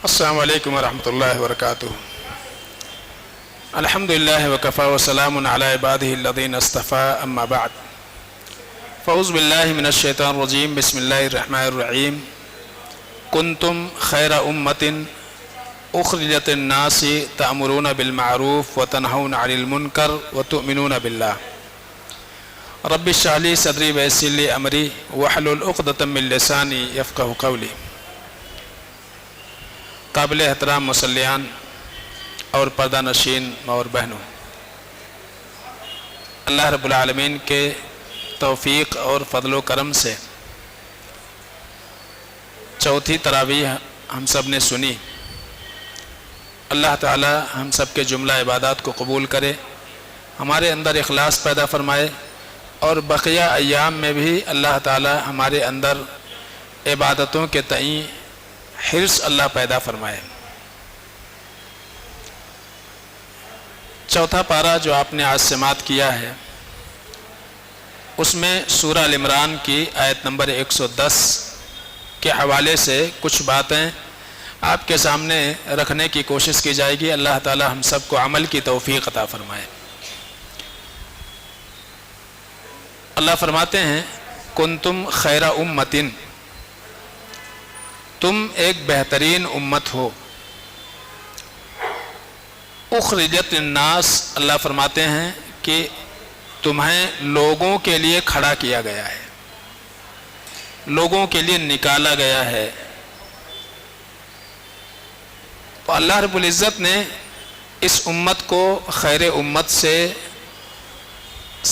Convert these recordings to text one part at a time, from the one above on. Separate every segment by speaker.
Speaker 1: السلام علیکم ورحمۃ اللہ وبرکاتہ. الحمدللہ وکفی وسلام علی عبادہ الذین اصطفی اما بعد. فاعوذ باللہ من الشیطان الرجیم. بسم اللہ الرحمن الرحیم. کنتم خیر امۃ اخرجت الناس تأمرون بالمعروف وتنہون عن المنکر وتؤمنون باللہ. رب اشرح لی صدری ویسر لی امری واحلل عقدۃ من لسانی یفقہوا قولی. قابل احترام مصلیان اور پردہ نشین اور بہنوں، اللہ رب العالمین کے توفیق اور فضل و کرم سے چوتھی تراویح ہم سب نے سنی. اللہ تعالی ہم سب کے جملہ عبادات کو قبول کرے، ہمارے اندر اخلاص پیدا فرمائے، اور بقیہ ایام میں بھی اللہ تعالی ہمارے اندر عبادتوں کے تئیں حرص اللہ پیدا فرمائے. چوتھا پارہ جو آپ نے آج سماعت کیا ہے، اس میں سورہ ال عمران کی آیت نمبر 110 کے حوالے سے کچھ باتیں آپ کے سامنے رکھنے کی کوشش کی جائے گی. اللہ تعالی ہم سب کو عمل کی توفیق عطا فرمائے. اللہ فرماتے ہیں کنتم خیر امتن، تم ایک بہترین امت ہو. اخرجت الناس، اللہ فرماتے ہیں کہ تمہیں لوگوں کے لیے کھڑا کیا گیا ہے، لوگوں کے لیے نکالا گیا ہے. تو اللہ رب العزت نے اس امت کو خیر امت سے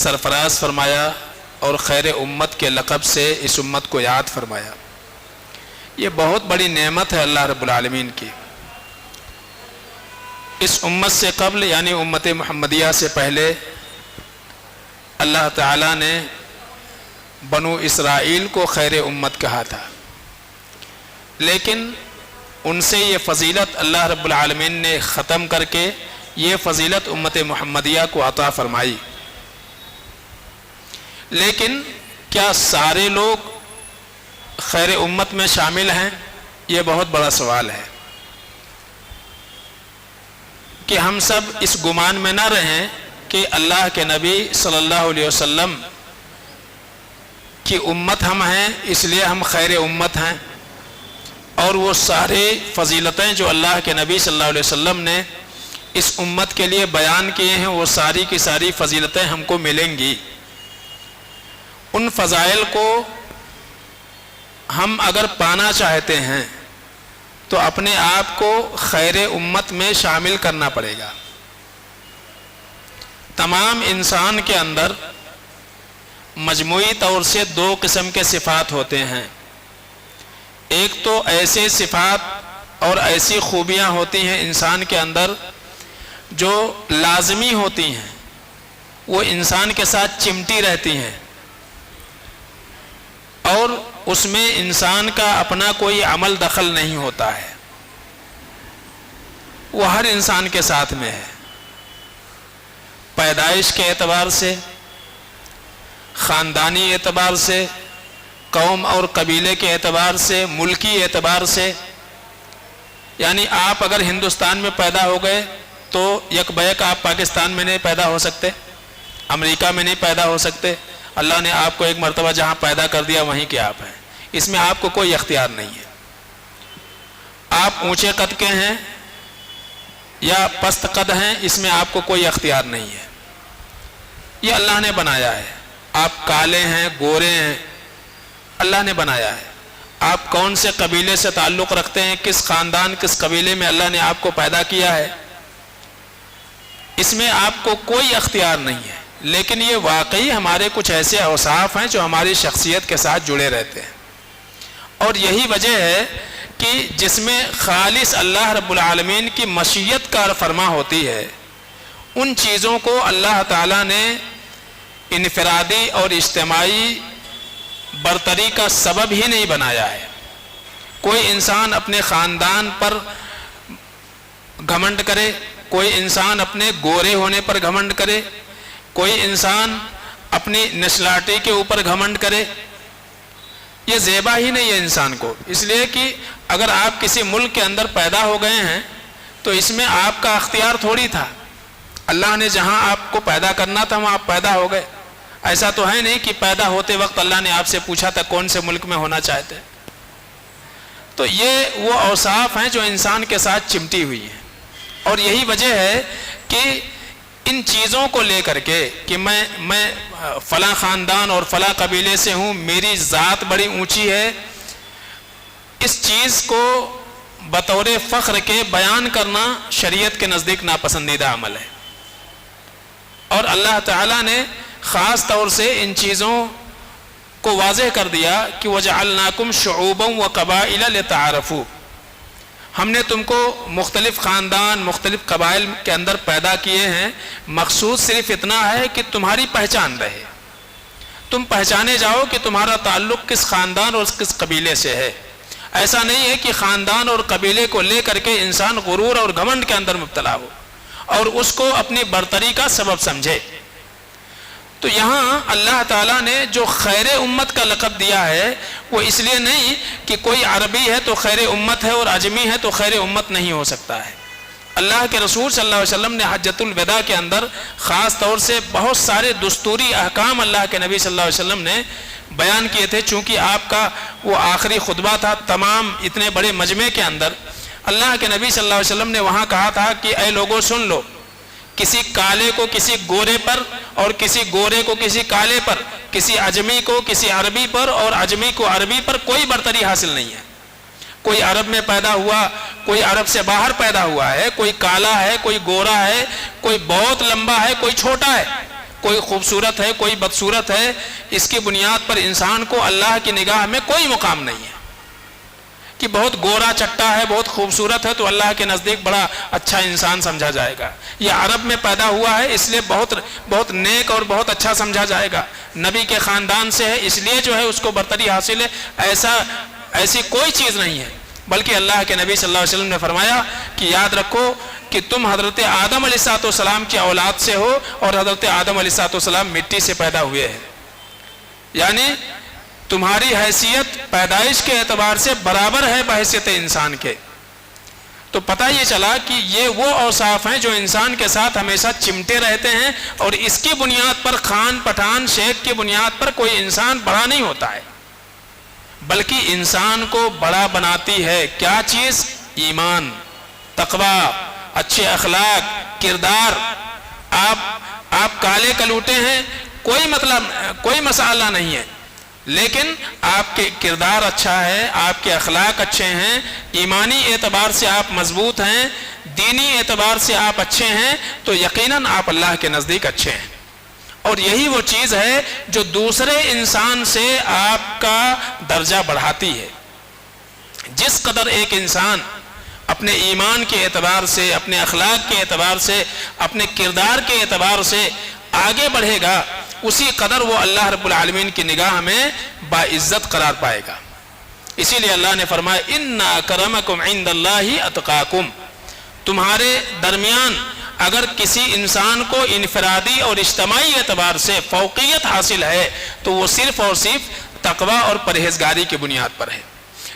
Speaker 1: سرفراز فرمایا اور خیر امت کے لقب سے اس امت کو یاد فرمایا. یہ بہت بڑی نعمت ہے اللہ رب العالمین کی. اس امت سے قبل یعنی امت محمدیہ سے پہلے اللہ تعالیٰ نے بنو اسرائیل کو خیر امت کہا تھا، لیکن ان سے یہ فضیلت اللہ رب العالمین نے ختم کر کے یہ فضیلت امت محمدیہ کو عطا فرمائی. لیکن کیا سارے لوگ خیر امت میں شامل ہیں؟ یہ بہت بڑا سوال ہے کہ ہم سب اس گمان میں نہ رہیں کہ اللہ کے نبی صلی اللہ علیہ وسلم کی امت ہم ہیں اس لیے ہم خیر امت ہیں، اور وہ سارے فضیلتیں جو اللہ کے نبی صلی اللہ علیہ وسلم نے اس امت کے لیے بیان کیے ہیں وہ ساری کی ساری فضیلتیں ہم کو ملیں گی. ان فضائل کو ہم اگر پانا چاہتے ہیں تو اپنے آپ کو خیر امت میں شامل کرنا پڑے گا. تمام انسان کے اندر مجموعی طور سے دو قسم کے صفات ہوتے ہیں. ایک تو ایسے صفات اور ایسی خوبیاں ہوتی ہیں انسان کے اندر جو لازمی ہوتی ہیں، وہ انسان کے ساتھ چمٹی رہتی ہیں، اور اس میں انسان کا اپنا کوئی عمل دخل نہیں ہوتا ہے، وہ ہر انسان کے ساتھ میں ہے. پیدائش کے اعتبار سے، خاندانی اعتبار سے، قوم اور قبیلے کے اعتبار سے، ملکی اعتبار سے. یعنی آپ اگر ہندوستان میں پیدا ہو گئے تو یک بیک آپ پاکستان میں نہیں پیدا ہو سکتے، امریکہ میں نہیں پیدا ہو سکتے. اللہ نے آپ کو ایک مرتبہ جہاں پیدا کر دیا وہیں کے آپ ہیں، اس میں آپ کو کوئی اختیار نہیں ہے. آپ اونچے قد کے ہیں یا پست قد ہیں، اس میں آپ کو کوئی اختیار نہیں ہے. یہ اللہ نے بنایا ہے. آپ کالے ہیں، گورے ہیں، اللہ نے بنایا ہے. آپ کون سے قبیلے سے تعلق رکھتے ہیں، کس خاندان کس قبیلے میں اللہ نے آپ کو پیدا کیا ہے، اس میں آپ کو کوئی اختیار نہیں ہے. لیکن یہ واقعی ہمارے کچھ ایسے اوصاف ہیں جو ہماری شخصیت کے ساتھ جڑے رہتے ہیں، اور یہی وجہ ہے کہ جس میں خالص اللہ رب العالمین کی مشیت کار فرما ہوتی ہے، ان چیزوں کو اللہ تعالیٰ نے انفرادی اور اجتماعی برتری کا سبب ہی نہیں بنایا ہے. کوئی انسان اپنے خاندان پر گھمنڈ کرے، کوئی انسان اپنے گورے ہونے پر گھمنڈ کرے، کوئی انسان اپنی نسلاٹی کے اوپر گھمنڈ کرے، یہ زیبا ہی نہیں ہے انسان کو. اس لیے کہ اگر آپ کسی ملک کے اندر پیدا ہو گئے ہیں تو اس میں آپ کا اختیار تھوڑی تھا، اللہ نے جہاں آپ کو پیدا کرنا تھا وہاں آپ پیدا ہو گئے. ایسا تو ہے نہیں کہ پیدا ہوتے وقت اللہ نے آپ سے پوچھا تھا کون سے ملک میں ہونا چاہتے. تو یہ وہ اوصاف ہیں جو انسان کے ساتھ چمٹی ہوئی ہیں، اور یہی وجہ ہے کہ ان چیزوں کو لے کر کے کہ میں فلاں خاندان اور فلاں قبیلے سے ہوں، میری ذات بڑی اونچی ہے، اس چیز کو بطور فخر کے بیان کرنا شریعت کے نزدیک ناپسندیدہ عمل ہے. اور اللہ تعالیٰ نے خاص طور سے ان چیزوں کو واضح کر دیا کہ وَجَعَلْنَاكُمْ شُعُوبًا وَقَبَائِلَ لِتَعَارَفُوا، ہم نے تم کو مختلف خاندان مختلف قبائل کے اندر پیدا کیے ہیں، مقصود صرف اتنا ہے کہ تمہاری پہچان رہے، تم پہچانے جاؤ کہ تمہارا تعلق کس خاندان اور کس قبیلے سے ہے. ایسا نہیں ہے کہ خاندان اور قبیلے کو لے کر کے انسان غرور اور گھمنڈ کے اندر مبتلا ہو اور اس کو اپنی برتری کا سبب سمجھے. تو یہاں اللہ تعالیٰ نے جو خیر امت کا لقب دیا ہے وہ اس لیے نہیں کہ کوئی عربی ہے تو خیر امت ہے اور عجمی ہے تو خیر امت نہیں ہو سکتا ہے. اللہ کے رسول صلی اللہ علیہ وسلم نے حجۃ الوداع کے اندر خاص طور سے بہت سارے دستوری احکام اللہ کے نبی صلی اللہ علیہ وسلم نے بیان کیے تھے. چونکہ آپ کا وہ آخری خطبہ تھا تمام اتنے بڑے مجمع کے اندر، اللہ کے نبی صلی اللہ علیہ وسلم نے وہاں کہا تھا کہ اے لوگوں سن لو، کسی کالے کو کسی گورے پر اور کسی گورے کو کسی کالے پر، کسی عجمی کو کسی عربی پر اور عجمی کو عربی پر کوئی برتری حاصل نہیں ہے. کوئی عرب میں پیدا ہوا، کوئی عرب سے باہر پیدا ہوا ہے، کوئی کالا ہے، کوئی گورا ہے، کوئی بہت لمبا ہے، کوئی چھوٹا ہے، کوئی خوبصورت ہے، کوئی بدصورت ہے. اس کی بنیاد پر انسان کو اللہ کی نگاہ میں کوئی مقام نہیں ہے کہ بہت گورا چٹا ہے، بہت خوبصورت ہے تو اللہ کے نزدیک بڑا اچھا انسان سمجھا جائے گا. یہ عرب میں پیدا ہوا ہے اس لیے بہت نیک اور بہت اچھا سمجھا جائے گا. نبی کے خاندان سے ہے اس لیے جو ہے اس کو برتری حاصل ہے، ایسی کوئی چیز نہیں ہے. بلکہ اللہ کے نبی صلی اللہ علیہ وسلم نے فرمایا کہ یاد رکھو کہ تم حضرت آدم علیہ السلام کی اولاد سے ہو اور حضرت آدم علیہ السلام مٹی سے پیدا ہوئے ہیں، یعنی تمہاری حیثیت پیدائش کے اعتبار سے برابر ہے بحیثیت انسان کے. تو پتہ یہ چلا کہ یہ وہ اوصاف ہیں جو انسان کے ساتھ ہمیشہ چمٹے رہتے ہیں، اور اس کی بنیاد پر خان پٹھان شیخ کی بنیاد پر کوئی انسان بڑا نہیں ہوتا ہے، بلکہ انسان کو بڑا بناتی ہے کیا چیز؟ ایمان، تقوی، اچھے اخلاق، کردار. آپ کالے کلوٹے ہیں کوئی مسئلہ نہیں ہے، لیکن آپ کے کردار اچھا ہے، آپ کے اخلاق اچھے ہیں، ایمانی اعتبار سے آپ مضبوط ہیں، دینی اعتبار سے آپ اچھے ہیں، تو یقیناً آپ اللہ کے نزدیک اچھے ہیں. اور یہی وہ چیز ہے جو دوسرے انسان سے آپ کا درجہ بڑھاتی ہے. جس قدر ایک انسان اپنے ایمان کے اعتبار سے، اپنے اخلاق کے اعتبار سے، اپنے کردار کے اعتبار سے آگے بڑھے گا، اسی قدر وہ اللہ رب العالمین کی نگاہ میں باعزت قرار پائے گا. اسی لیے اللہ نے فرمایا ان اکرمکم عند اللہ اتقاکم، تمہارے درمیان اگر کسی انسان کو انفرادی اور اجتماعی اعتبار سے فوقیت حاصل ہے تو وہ صرف اور صرف تقوی اور پرہیزگاری کی بنیاد پر ہے.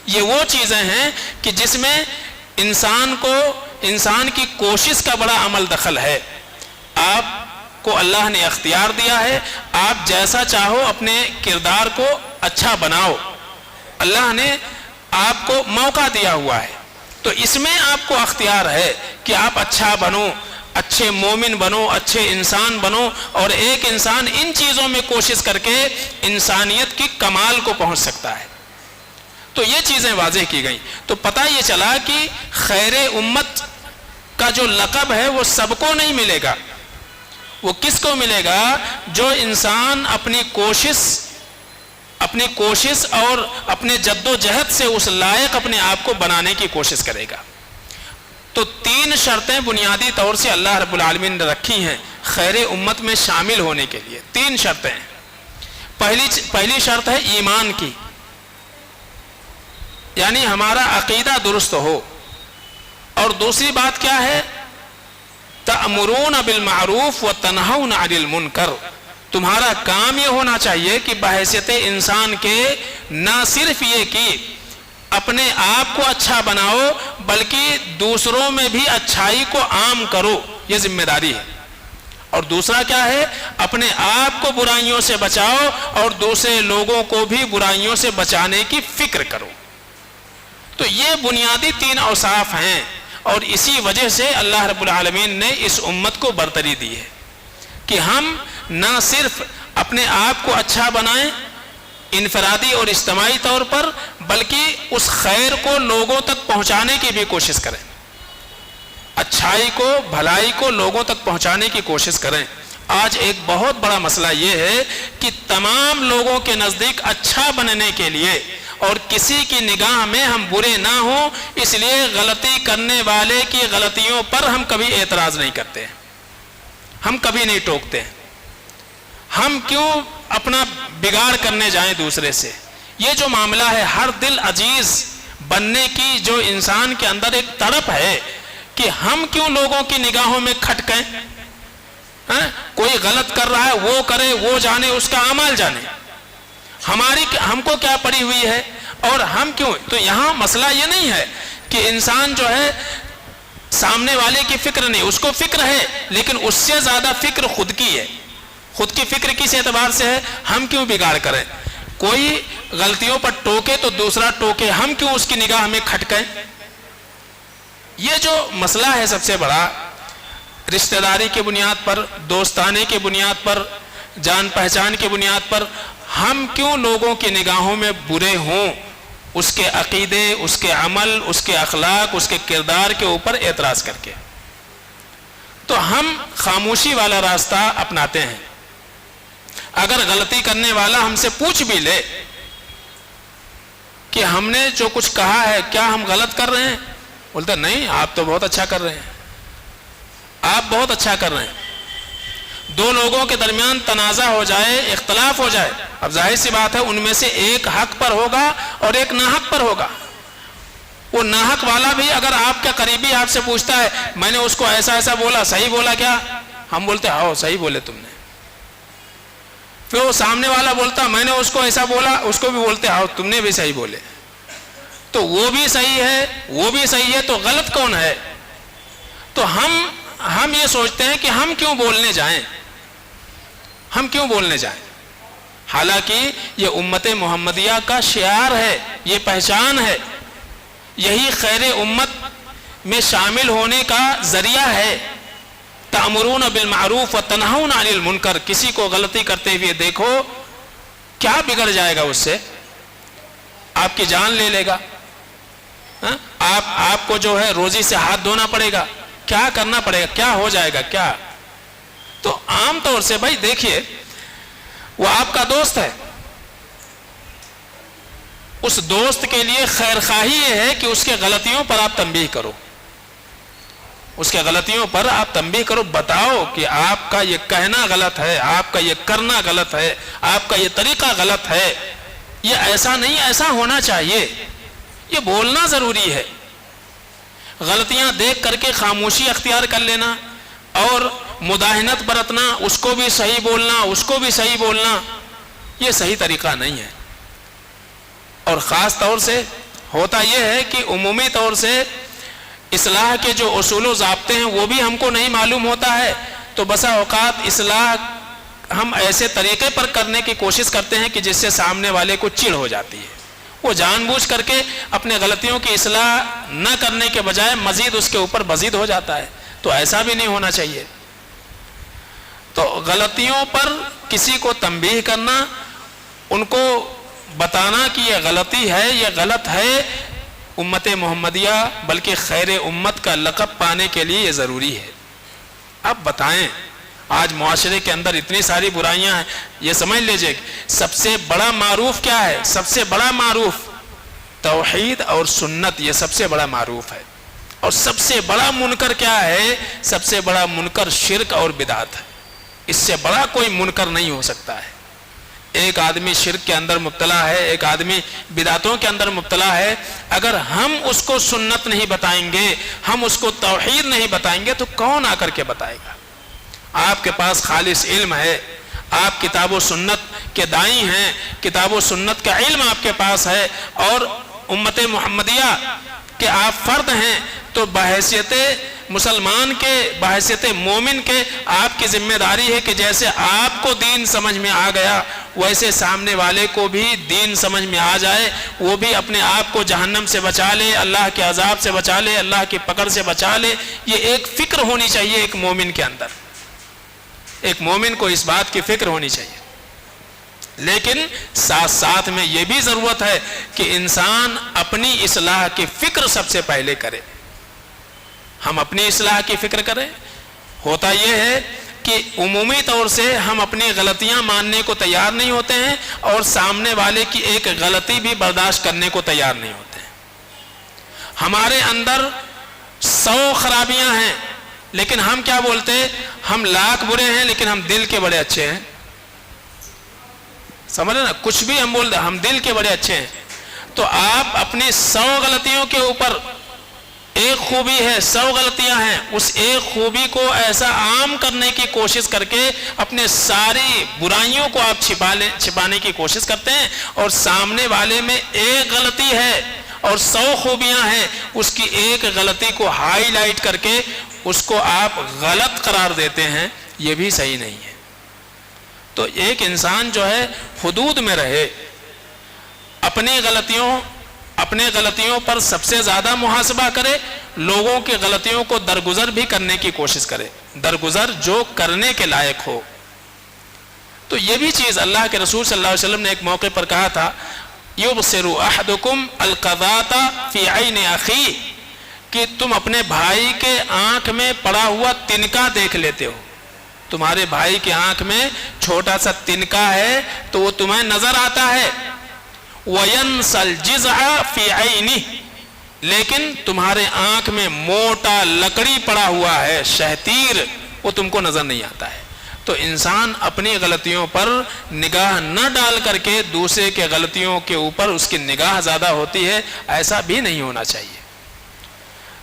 Speaker 1: یہ وہ چیزیں ہیں کہ جس میں انسان کی کوشش کا بڑا عمل دخل ہے. آپ کو اللہ نے اختیار دیا ہے، آپ جیسا چاہو اپنے کردار کو اچھا بناؤ، اللہ نے آپ کو موقع دیا ہوا ہے. تو اس میں آپ کو اختیار ہے کہ آپ اچھا بنو، اچھے مومن بنو، اچھے انسان بنو، اور ایک انسان ان چیزوں میں کوشش کر کے انسانیت کی کمال کو پہنچ سکتا ہے. تو یہ چیزیں واضح کی گئیں. تو پتہ یہ چلا کہ خیر امت کا جو لقب ہے وہ سب کو نہیں ملے گا. وہ کس کو ملے گا؟ جو انسان اپنی کوشش اور اپنے جد و جہد سے اس لائق اپنے آپ کو بنانے کی کوشش کرے گا. تو 3 شرطیں بنیادی طور سے اللہ رب العالمین نے رکھی ہیں خیر امت میں شامل ہونے کے لیے. 3 شرطیں ہیں. پہلی شرط ہے ایمان کی، یعنی ہمارا عقیدہ درست ہو. اور دوسری بات کیا ہے؟ تأمرون بالمعروف وتنہون عن المنکر، تمہارا کام یہ ہونا چاہیے کہ بحیثیت انسان کے نہ صرف یہ کہ اپنے آپ کو اچھا بناؤ بلکہ دوسروں میں بھی اچھائی کو عام کرو، یہ ذمہ داری ہے۔ اور دوسرا کیا ہے؟ اپنے آپ کو برائیوں سے بچاؤ اور دوسرے لوگوں کو بھی برائیوں سے بچانے کی فکر کرو۔ تو یہ بنیادی 3 اوصاف ہیں، اور اسی وجہ سے اللہ رب العالمین نے اس امت کو برتری دی ہے کہ ہم نہ صرف اپنے آپ کو اچھا بنائیں انفرادی اور اجتماعی طور پر، بلکہ اس خیر کو لوگوں تک پہنچانے کی بھی کوشش کریں، اچھائی کو، بھلائی کو لوگوں تک پہنچانے کی کوشش کریں۔ آج ایک بہت بڑا مسئلہ یہ ہے کہ تمام لوگوں کے نزدیک اچھا بننے کے لیے اور کسی کی نگاہ میں ہم برے نہ ہوں، اس لیے غلطی کرنے والے کی غلطیوں پر ہم کبھی اعتراض نہیں کرتے، ہم کبھی نہیں ٹوکتے۔ ہم کیوں اپنا بگاڑ کرنے جائیں دوسرے سے؟ یہ جو معاملہ ہے، ہر دل عزیز بننے کی جو انسان کے اندر ایک تڑپ ہے کہ ہم کیوں لوگوں کی نگاہوں میں کھٹکیں؟ کوئی غلط کر رہا ہے وہ کرے، وہ جانے، اس کا اعمال جانے، ہم کو کیا پڑی ہوئی ہے اور ہم کیوں؟ تو یہاں مسئلہ یہ نہیں ہے کہ انسان جو ہے سامنے والے کی فکر نہیں، اس کو فکر ہے لیکن اس سے زیادہ فکر خود کی ہے۔ خود کی فکر کس اعتبار سے ہے؟ ہم کیوں بگاڑ کریں؟ کوئی غلطیوں پر ٹوکے تو دوسرا ٹوکے، ہم کیوں اس کی نگاہ میں کھٹکیں؟ یہ جو مسئلہ ہے سب سے بڑا، رشتہ داری کی بنیاد پر، دوستانے کی بنیاد پر، جان پہچان کی بنیاد پر ہم کیوں لوگوں کی نگاہوں میں برے ہوں؟ اس کے عقیدے، اس کے عمل، اس کے اخلاق، اس کے کردار کے اوپر اعتراض کر کے تو ہم خاموشی والا راستہ اپناتے ہیں۔ اگر غلطی کرنے والا ہم سے پوچھ بھی لے کہ ہم نے جو کچھ کہا ہے کیا ہم غلط کر رہے ہیں، بولتا نہیں، آپ تو بہت اچھا کر رہے ہیں، آپ بہت اچھا کر رہے ہیں۔ دو لوگوں کے درمیان تنازع ہو جائے، اختلاف ہو جائے، اب ظاہر سی بات ہے ان میں سے ایک حق پر ہوگا اور ایک ناحق پر ہوگا۔ وہ ناحق والا بھی اگر آپ کا قریبی آپ سے پوچھتا ہے میں نے اس کو ایسا ایسا بولا، صحیح بولا کیا؟ ہم بولتے ہاں صحیح بولے تم نے۔ پھر وہ سامنے والا بولتا میں نے اس کو ایسا بولا، اس کو بھی بولتے ہاں تم نے بھی صحیح بولے۔ تو وہ بھی صحیح ہے، وہ بھی صحیح ہے، تو غلط کون ہے؟ تو ہم یہ سوچتے ہیں کہ ہم کیوں بولنے جائیں، ہم کیوں بولنے جائیں؟ حالانکہ یہ امت محمدیہ کا شعار ہے، یہ پہچان ہے، یہی خیر امت میں شامل ہونے کا ذریعہ ہے۔ تأمرون بالمعروف وتنہون عن المنکر، کسی کو غلطی کرتے ہوئے دیکھو، کیا بگڑ جائے گا اس سے؟ آپ کی جان لے لے گا، آپ کو جو ہے روزی سے ہاتھ دھونا پڑے گا، کیا کرنا پڑے گا، کیا ہو جائے گا کیا؟ تو عام طور سے بھائی دیکھیے، وہ آپ کا دوست ہے، اس دوست کے لیے خیر خواہی یہ ہے کہ اس کے غلطیوں پر آپ تنبیہ کرو، اس کے غلطیوں پر آپ تنبیہ کرو، بتاؤ کہ آپ کا یہ کہنا غلط ہے، آپ کا یہ کرنا غلط ہے، آپ کا یہ طریقہ غلط ہے، یہ ایسا نہیں، ایسا ہونا چاہیے، یہ بولنا ضروری ہے۔ غلطیاں دیکھ کر کے خاموشی اختیار کر لینا اور مداہنت برتنا، اس کو بھی صحیح بولنا، اس کو بھی صحیح بولنا، یہ صحیح طریقہ نہیں ہے۔ اور خاص طور سے ہوتا یہ ہے کہ عمومی طور سے اصلاح کے جو اصول و ضابطے ہیں وہ بھی ہم کو نہیں معلوم ہوتا ہے، تو بسا اوقات اصلاح ہم ایسے طریقے پر کرنے کی کوشش کرتے ہیں کہ جس سے سامنے والے کو چڑ ہو جاتی ہے، وہ جان بوجھ کر کے اپنے غلطیوں کی اصلاح نہ کرنے کے بجائے مزید اس کے اوپر مزید ہو جاتا ہے، تو ایسا بھی نہیں ہونا چاہیے۔ تو غلطیوں پر کسی کو تنبیہ کرنا، ان کو بتانا کہ یہ غلطی ہے، یہ غلط ہے، امت محمدیہ بلکہ خیر امت کا لقب پانے کے لیے یہ ضروری ہے۔ اب بتائیں، آج معاشرے کے اندر اتنی ساری برائیاں ہیں، یہ سمجھ لیجئے سب سے بڑا معروف کیا ہے؟ سب سے بڑا معروف توحید اور سنت، یہ سب سے بڑا معروف ہے۔ اور سب سے بڑا منکر کیا ہے؟ سب سے بڑا منکر شرک اور بدعت ہے، اس سے بڑا کوئی منکر نہیں ہو سکتا ہے۔ ایک آدمی شرک کے اندر مبتلا ہے، ایک آدمی بدعتوں کے اندر مبتلا ہے، اگر ہم اس کو سنت نہیں بتائیں گے، ہم اس کو توحید نہیں بتائیں گے، تو کون آ کر کے بتائے گا؟ آپ کے پاس خالص علم ہے، آپ کتاب و سنت کے دائی ہیں، کتاب و سنت کا علم آپ کے پاس ہے، اور امت محمدیہ کہ آپ فرد ہیں، تو بحیثیت مسلمان کے، بحیثیت مومن کے آپ کی ذمہ داری ہے کہ جیسے آپ کو دین سمجھ میں آ گیا ویسے سامنے والے کو بھی دین سمجھ میں آ جائے، وہ بھی اپنے آپ کو جہنم سے بچا لے، اللہ کے عذاب سے بچا لے، اللہ کی پکڑ سے بچا لے۔ یہ ایک فکر ہونی چاہیے ایک مومن کے اندر، ایک مومن کو اس بات کی فکر ہونی چاہیے۔ لیکن ساتھ ساتھ میں یہ بھی ضرورت ہے کہ انسان اپنی اصلاح کی فکر سب سے پہلے کرے، ہم اپنی اصلاح کی فکر کریں۔ ہوتا یہ ہے کہ عمومی طور سے ہم اپنی غلطیاں ماننے کو تیار نہیں ہوتے ہیں اور سامنے والے کی ایک غلطی بھی برداشت کرنے کو تیار نہیں ہوتے ہیں۔ ہمارے اندر 100 خرابیاں ہیں لیکن ہم کیا بولتے ہیں؟ ہم لاکھ برے ہیں لیکن ہم دل کے بڑے اچھے ہیں۔ سمجھ رہے نا؟ کچھ بھی ہم بولتے ہیں ہم دل کے بڑے اچھے ہیں۔ تو آپ اپنی 100 غلطیوں کے اوپر ایک خوبی ہے، 100 غلطیاں ہیں، اس ایک خوبی کو ایسا عام کرنے کی کوشش کر کے اپنے ساری برائیوں کو آپ چھپانے کی کوشش کرتے ہیں، اور سامنے والے میں ایک غلطی ہے اور 100 خوبیاں ہیں، اس کی ایک غلطی کو ہائی لائٹ کر کے اس کو آپ غلط قرار دیتے ہیں۔ یہ بھی صحیح نہیں ہے۔ تو ایک انسان جو ہے حدود میں رہے، اپنے غلطیوں پر سب سے زیادہ محاسبہ کرے، لوگوں کی غلطیوں کو درگزر بھی کرنے کی کوشش کرے، درگزر جو کرنے کے لائق ہو۔ تو یہ بھی چیز اللہ کے رسول صلی اللہ علیہ وسلم نے ایک موقع پر کہا تھا، یبصر احدکم القذاۃ فی عین اخیہ، کہ تم اپنے بھائی کے آنکھ میں پڑا ہوا تنکا دیکھ لیتے ہو۔ تمہارے بھائی کے آنکھ میں چھوٹا سا تنکا ہے تو وہ تمہیں نظر آتا ہے، وَيَنْسَ الْجِزْعَ فِي عَيْنِهِ، لیکن تمہارے آنکھ میں موٹا لکڑی پڑا ہوا ہے، شہتیر، وہ تم کو نظر نہیں آتا ہے۔ تو انسان اپنی غلطیوں پر نگاہ نہ ڈال کر کے دوسرے کے غلطیوں کے اوپر اس کی نگاہ زیادہ ہوتی ہے، ایسا بھی نہیں ہونا چاہیے۔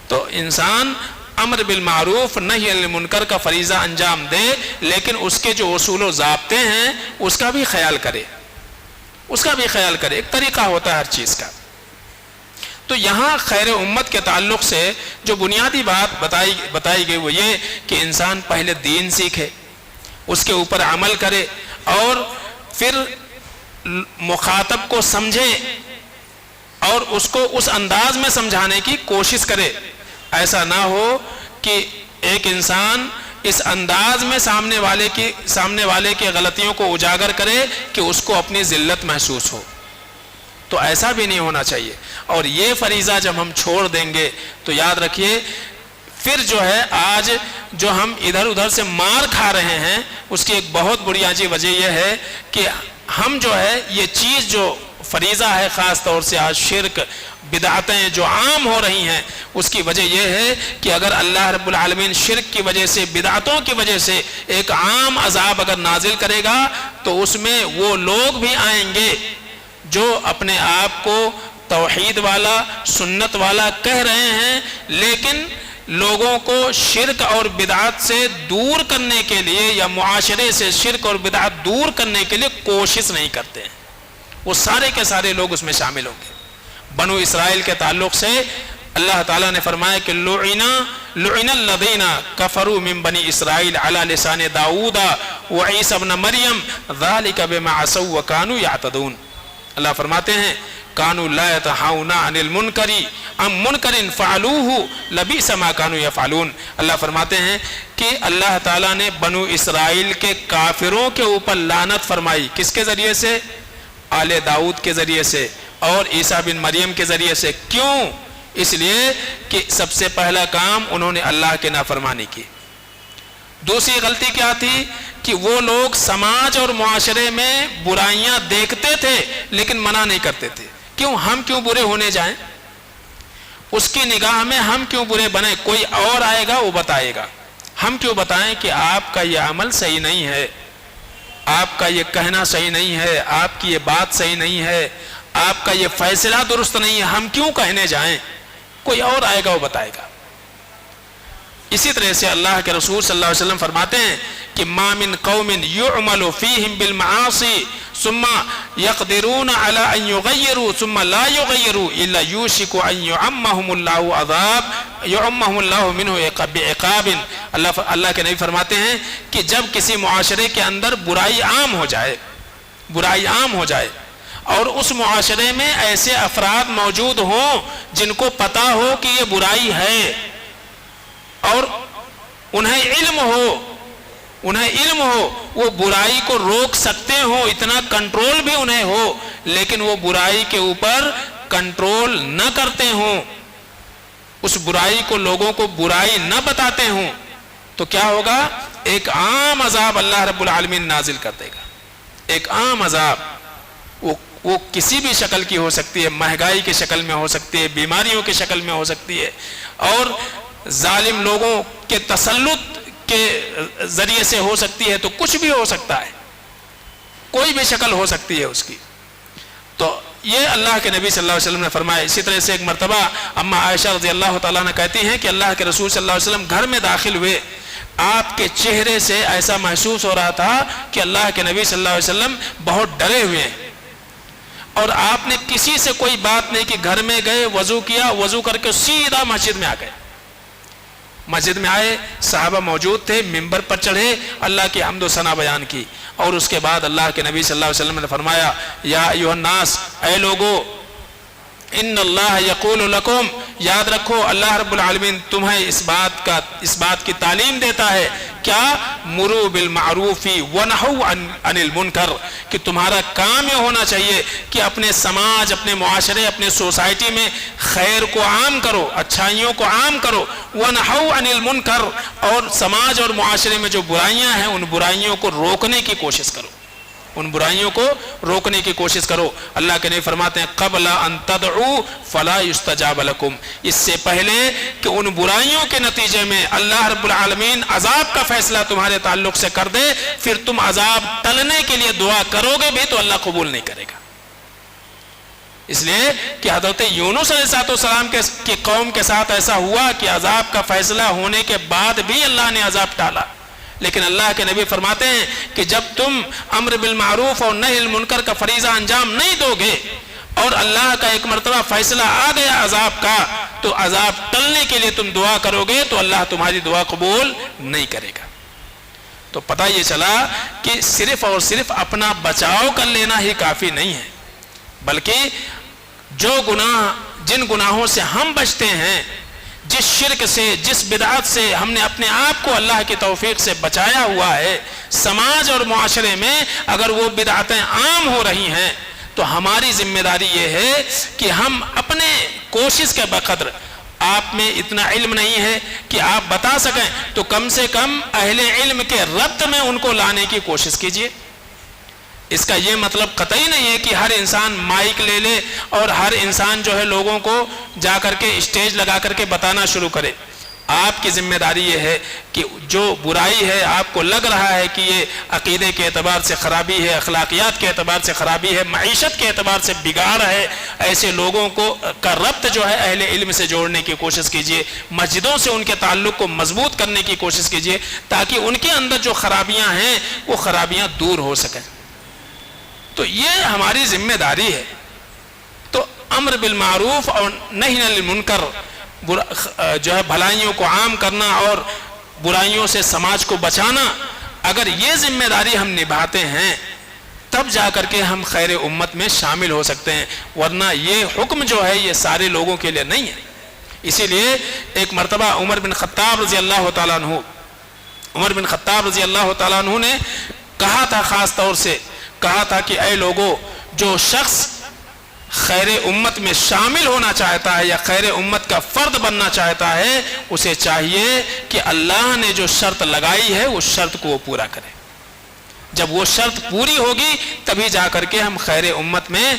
Speaker 1: تو انسان امر بالمعروف نہی عن المنکر کا فریضہ انجام دے، لیکن اس کے جو اصول و ضابطے ہیں اس کا بھی خیال کرے، اس کا بھی خیال کرے۔ ایک طریقہ ہوتا ہے ہر چیز کا۔ تو یہاں خیر امت کے تعلق سے جو بنیادی بات بتائی گئی وہ یہ کہ انسان پہلے دین سیکھے، اس کے اوپر عمل کرے، اور پھر مخاطب کو سمجھے اور اس کو اس انداز میں سمجھانے کی کوشش کرے۔ ایسا نہ ہو کہ ایک انسان اس انداز میں سامنے والے کی غلطیوں کو اجاگر کرے کہ اس کو اپنی ذلت محسوس ہو۔ تو ایسا بھی نہیں ہونا چاہیے۔ اور یہ فریضہ جب ہم چھوڑ دیں گے تو یاد رکھیے پھر جو ہے آج جو ہم ادھر ادھر سے مار کھا رہے ہیں اس کی ایک بہت بنیادی وجہ یہ ہے کہ ہم جو ہے یہ چیز جو فریضہ ہے، خاص طور سے آج شرک بدعتیں جو عام ہو رہی ہیں، اس کی وجہ یہ ہے کہ اگر اللہ رب العالمین شرک کی وجہ سے، بدعتوں کی وجہ سے ایک عام عذاب اگر نازل کرے گا تو اس میں وہ لوگ بھی آئیں گے جو اپنے آپ کو توحید والا، سنت والا کہہ رہے ہیں، لیکن لوگوں کو شرک اور بدعت سے دور کرنے کے لیے یا معاشرے سے شرک اور بدعت دور کرنے کے لیے کوشش نہیں کرتے ہیں۔ وہ سارے کے سارے لوگ اس میں شامل ہوں گے۔ بنو اسرائیل کے تعلق سے اللہ تعالیٰ نے فرمایا کہ لعن الذین کفروا من بنی اسرائیل علی لسان داؤد وعیسی ابن مریم ذلک بما عصوا وکانوا یعتدون۔ اللہ فرماتے ہیں کانوا لا يتناهون عن المنکر ام منکر فعلوه لبئس ما كانوا يفعلون۔ اللہ فرماتے ہیں کہ اللہ تعالیٰ نے بنو اسرائیل کے کافروں کے اوپر لعنت فرمائی، کس کے ذریعے سے؟ آل داؤد کے ذریعے سے اور عیسیٰ بن مریم کے ذریعے سے۔ کیوں؟ اس لیے کہ سب سے پہلا کام انہوں نے اللہ کے نافرمانی کی۔ دوسری غلطی کیا تھی کہ وہ لوگ سماج اور معاشرے میں برائیاں دیکھتے تھے لیکن منع نہیں کرتے تھے۔ ہم کیوں برے ہونے جائیں؟ اس کی نگاہ میں ہم کیوں برے بنے؟ کوئی اور آئے گا وہ بتائے گا۔ ہم کیوں بتائیں کہ آپ کا یہ عمل صحیح نہیں ہے، آپ کا یہ کہنا صحیح نہیں ہے، آپ کی یہ بات صحیح نہیں ہے، آپ کا یہ فیصلہ درست نہیں ہے، ہم کیوں کہنے جائیں؟ کوئی اور آئے گا وہ بتائے گا۔ اسی طرح سے اللہ کے رسول صلی اللہ علیہ وسلم فرماتے ہیں کہ ما من قوم يعمل فيهم بالمعاصي ثم يقدرون على ان يغيروا ثم لا يغيروا الا يوشك ان يعمهم الله عذاب يعمهم الله منه بعقاب. اللہ کے نبی فرماتے ہیں کہ جب کسی معاشرے کے اندر برائی عام ہو جائے اور اس معاشرے میں ایسے افراد موجود ہوں جن کو پتا ہو کہ یہ برائی ہے اور انہیں علم ہو وہ برائی کو روک سکتے ہوں، اتنا کنٹرول بھی انہیں ہو، لیکن وہ برائی کے اوپر کنٹرول نہ کرتے ہوں، اس برائی کو لوگوں کو برائی نہ بتاتے ہوں، تو کیا ہوگا؟ ایک عام عذاب اللہ رب العالمین نازل کر دے گا. ایک عام عذاب وہ کسی بھی شکل کی ہو سکتی ہے، مہنگائی کی شکل میں ہو سکتی ہے، بیماریوں کی شکل میں ہو سکتی ہے، اور ظالم لوگوں کے تسلط کے ذریعے سے ہو سکتی ہے، تو کچھ بھی ہو سکتا ہے، کوئی بھی شکل ہو سکتی ہے اس کی. تو یہ اللہ کے نبی صلی اللہ علیہ وسلم نے فرمایا. اسی طرح سے ایک مرتبہ اما عائشہ رضی اللہ تعالیٰ عنہ کہتی ہیں کہ اللہ کے رسول صلی اللہ علیہ وسلم گھر میں داخل ہوئے، آپ کے چہرے سے ایسا محسوس ہو رہا تھا کہ اللہ کے نبی صلی اللہ علیہ وسلم بہت ڈرے ہوئے ہیں، اور آپ نے کسی سے کوئی بات نہیں کہ گھر میں گئے، وضو کیا، وضو کر کے سیدھا مسجد میں آ گئے. مسجد میں آئے، صحابہ موجود تھے، ممبر پر چڑھے، اللہ کی حمد و ثنا بیان کی، اور اس کے بعد اللہ کے نبی صلی اللہ علیہ وسلم نے فرمایا یا ایھا الناس، اے لوگو، ان اللہ یقول لکم، یاد رکھو اللہ رب العالمین تمہیں اس بات کی تعلیم دیتا ہے، کیا؟ مرو بالمعروف ونہوا عن المنکر، کہ تمہارا کام یہ ہونا چاہیے کہ اپنے سماج، اپنے معاشرے، اپنے سوسائٹی میں خیر کو عام کرو، اچھائیوں کو عام کرو، ونہوا عن المنکر، اور سماج اور معاشرے میں جو برائیاں ہیں ان برائیوں کو روکنے کی کوشش کرو، ان برائیوں کو روکنے کی کوشش کرو. اللہ کے نبی فرماتے ہیں قبل ان تدعوا فلا يستجاب لكم، اس سے پہلے کہ ان برائیوں کے نتیجے میں اللہ رب العالمین عذاب کا فیصلہ تمہارے تعلق سے کر دے، پھر تم عذاب ٹلنے کے لیے دعا کرو گے بھی تو اللہ قبول نہیں کرے گا. اس لیے کہ حضرت یونس علیہ السلام کی قوم کے ساتھ ایسا ہوا کہ عذاب کا فیصلہ ہونے کے بعد بھی اللہ نے عذاب ٹالا، لیکن اللہ کے نبی فرماتے ہیں کہ جب تم امر بالمعروف اور نہی المنکر کا فریضہ انجام نہیں دو گے اور اللہ کا ایک مرتبہ فیصلہ آ گیا عذاب کا، تو عذاب ٹلنے کے لیے تم دعا کرو گے تو اللہ تمہاری دعا قبول نہیں کرے گا. تو پتہ یہ چلا کہ صرف اور صرف اپنا بچاؤ کر لینا ہی کافی نہیں ہے، بلکہ جن گناہوں سے ہم بچتے ہیں، جس شرک سے، جس بدعت سے ہم نے اپنے آپ کو اللہ کی توفیق سے بچایا ہوا ہے، سماج اور معاشرے میں اگر وہ بدعتیں عام ہو رہی ہیں تو ہماری ذمہ داری یہ ہے کہ ہم اپنے کوشش کے بقدر، آپ میں اتنا علم نہیں ہے کہ آپ بتا سکیں تو کم سے کم اہل علم کے ربط میں ان کو لانے کی کوشش کیجیے. اس کا یہ مطلب قطعی نہیں ہے کہ ہر انسان مائک لے لے اور ہر انسان جو ہے لوگوں کو جا کر کے اسٹیج لگا کر کے بتانا شروع کرے. آپ کی ذمہ داری یہ ہے کہ جو برائی ہے، آپ کو لگ رہا ہے کہ یہ عقیدے کے اعتبار سے خرابی ہے، اخلاقیات کے اعتبار سے خرابی ہے، معیشت کے اعتبار سے بگاڑ ہے، ایسے لوگوں کا ربط جو ہے اہل علم سے جوڑنے کی کوشش کیجئے، مسجدوں سے ان کے تعلق کو مضبوط کرنے کی کوشش کیجئے، تاکہ ان کے اندر جو خرابیاں ہیں وہ خرابیاں دور ہو سکیں. تو یہ ہماری ذمہ داری ہے. تو امر بالمعروف اور نہی عن المنکر، جو ہے بھلائیوں کو عام کرنا اور برائیوں سے سماج کو بچانا، اگر یہ ذمہ داری ہم نبھاتے ہیں تب جا کر کے ہم خیر امت میں شامل ہو سکتے ہیں، ورنہ یہ حکم جو ہے یہ سارے لوگوں کے لیے نہیں ہے. اسی لیے ایک مرتبہ عمر بن خطاب رضی اللہ تعالیٰ عنہ نے کہا تھا، خاص طور سے کہا تھا کہ اے لوگو، جو شخص خیر امت میں شامل ہونا چاہتا ہے یا خیر امت کا فرد بننا چاہتا ہے، اسے چاہیے کہ اللہ نے جو شرط لگائی ہے اس شرط کو وہ پورا کرے. جب وہ شرط پوری ہوگی تبھی جا کر کے ہم خیر امت میں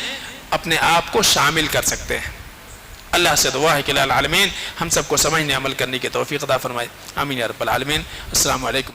Speaker 1: اپنے آپ کو شامل کر سکتے ہیں. اللہ سے دعا ہے کہ العالمین ہم سب کو سمجھنے عمل کرنے کی توفیق عطا فرمائے. آمین یا رب العالمین. السلام علیکم.